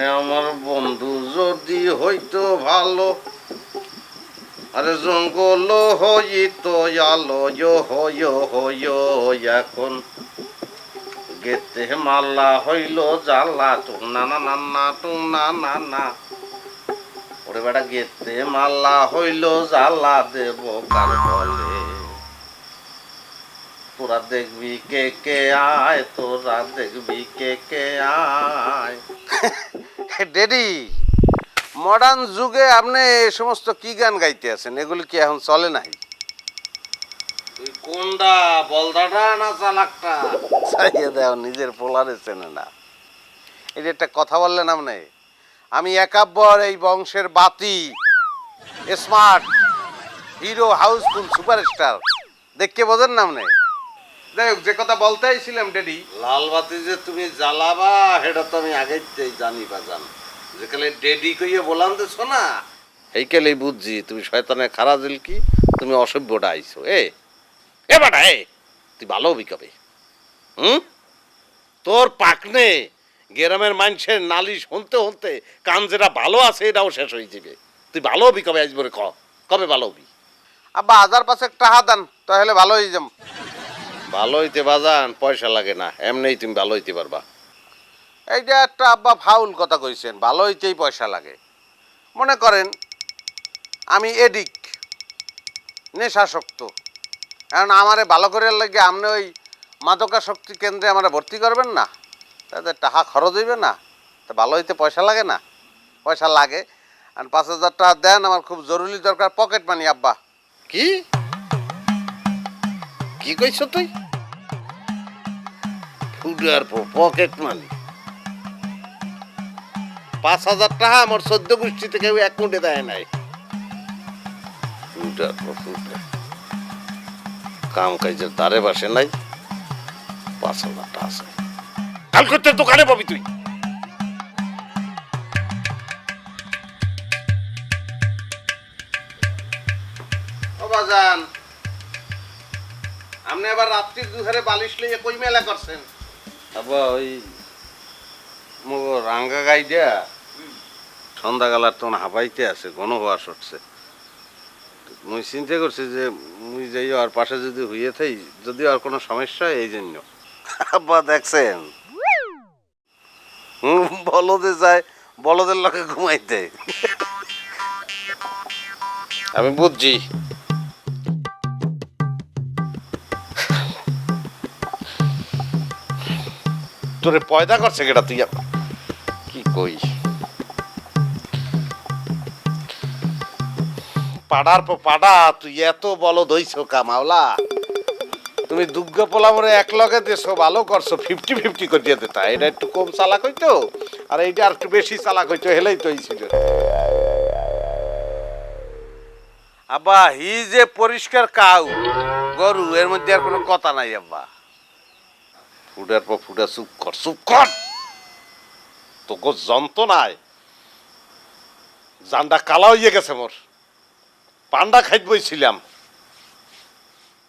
আরে আমার বন্ধু যদি হইতো ভালো, আরে জঙ্গল হইতো আলো এখন গেতে মাল্লা হইল জ্বালা টুং না না না না টুং না না না। ওরে বেটা গেতে মাল্লা হইল জ্বালা দেব কার বলে। তোরা দেখবি কে কে আয়, তোরা দেখবি কে কে আয়। ডেডি, মডার্ন যুগে আপনি এই সমস্ত কি গান গাইতে আছেন? এগুলি কি এখন চলে নাই? তুই কোনটা, বলদাটা না চালাকটা? চাইয়ে দেও, নিজের পোলারে চেনে না। এই যে একটা কথা বললেন আপনি, আমি একাব্বর এই বংশের বাতি, স্মার্ট, হিরো, হাউসফুল, সুপারস্টার। দেখকে বোঝেন না আপনি? যাই হোক, যে কথা বলতে আইছিলাম ডেডি, লাল বাতি যে তুমি জ্বালাবা সেটা তো আমি আগেই জানি বা জান। যেকালে ডেডি কইয়ে বলান দেছ না, এইকালেই বুঝছি তুমি শয়তানের খারা দিল কি, তুমি অসভ্যটা আইছো। এ বাটা, তুই ভালো হবি কবে? তোর পাকনে গ্রামের মানুষের নালি শুনতে শুনতে কান যেটা ভালো আছে এটাও শেষ হয়ে যাবে। তুই ভালো হবি কবে আসবরে কবে ভালো হবি? আব্বা 1000 টাকা দেন তাহলে ভালো হয়ে যাম। ভালো হইতে বাজান পয়সা লাগে না, এমনিই তুমি ভালো হইতে পারবা। এইটা একটা আব্বা ফাউল কথা কইছেন, ভালো হইতেই পয়সা লাগে। মনে করেন আমি এডিক, নেশাসক্ত, কারণ আমারে ভালো করে লাগে আপনি ওই মাদকাসক্তি কেন্দ্রে আমারে ভর্তি করবেন না, তাদের টাকা খরচ হইবে না, তা ভালো হইতে পয়সা লাগে না? পয়সা লাগে। আর 5000 টাকা দেন, আমার খুব জরুরি দরকার, পকেট মানি। আব্বা কি কি কইছ তুই? Footer pocket money? 5000 টাকা আমার 14 গোষ্ঠী থেকে এক মুঠে দেয় নাই। ফুডার কাম কাজের দ্বারে বাসে নাই, 5000 টাকা আছে। কাল করতে দোকানে পাবি তুই। ও বাজান, আপনি আবার রাত্রির দুধারে বালিশ লইয়া কই মেলা করছেন? আবার ওই মগো রাঙ্গা গাই দিয়া সন্ধ্যাবেলার তখন হাবাইতে আছে, ঘন হওয়া সরছে। মুই চিন্তা করছি যে মুই যাই আর পাশে যদি হইয়ে থাই, যদি আর কোনো সমস্যা হয় এই জন্য। আব্বা দেখছেন, বলদে যায় বলদের লোকে ঘুমাইতে। আমি বুঝছি। তোরে পয়দা করছে কেটা? তুই কি কই? পাড়ার পর পাড়া তুই এত বলদ হইছ কামাওলা। তুমি দুর্গা পোলামরে এক লগে দেছো, ভালো করছো, 50-50 করে দিয়ে দিতা। এটা একটু কম চালাক হইতো, আর এইটা আর একটু বেশি চালাক হইতো, হেলেই তো ছিল। আব্বা হি যে পরিষ্কার কাউ গরু, এর মধ্যে আর কোনো কথা নাই আব্বা। ফুটার পর ফুটা, চুপ কর চুপ কর। তোকে যন্ত্রণায় জানটা কালা হইয়া গেছে মোর। পান্ডা খাইত বইছিলাম।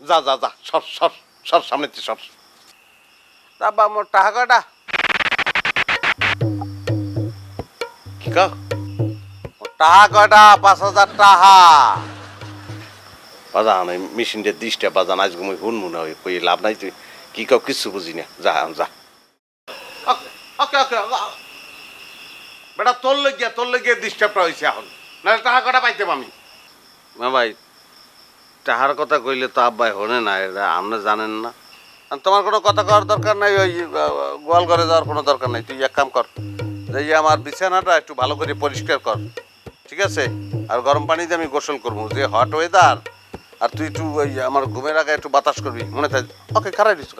যা যা যা, সর সর সর, সামনে সর। আব্বা মোর টাকা কয়টা? কি কও? টাকা কয়টা? 5000 টাকা। বাজান ওই মেশিনটা 10টা বাজান, আজ ঘুমাই শুনবো না, ওই কই লাভ নাই। তুই কি কও কিচ্ছু বুঝি না, যা যা। ওকে ওকে বেটা, তোর লেগে ডিস্টার্বটা হয়েছে এখন, নাহলে টাকা কটা পাইতাম আমি। না ভাই, টাকার কথা কইলে তো আব্বাই হনে না, এটা আপনি জানেন না। তোমার কোনো কথা করার দরকার নাই, ওই গোয়াল ঘরে যাওয়ার কোনো দরকার নাই। তুই এক কাম কর, যে আমার বিছানাটা একটু ভালো করে পরিষ্কার কর, ঠিক আছে? আর গরম পানি দিয়ে আমি গোসল করবো, যে হট ওয়েদার। আর তুই একটু ওই আমার ঘুমের আগে একটু বাতাস করবি, মনে থাক। ওকে, খারাই দিস।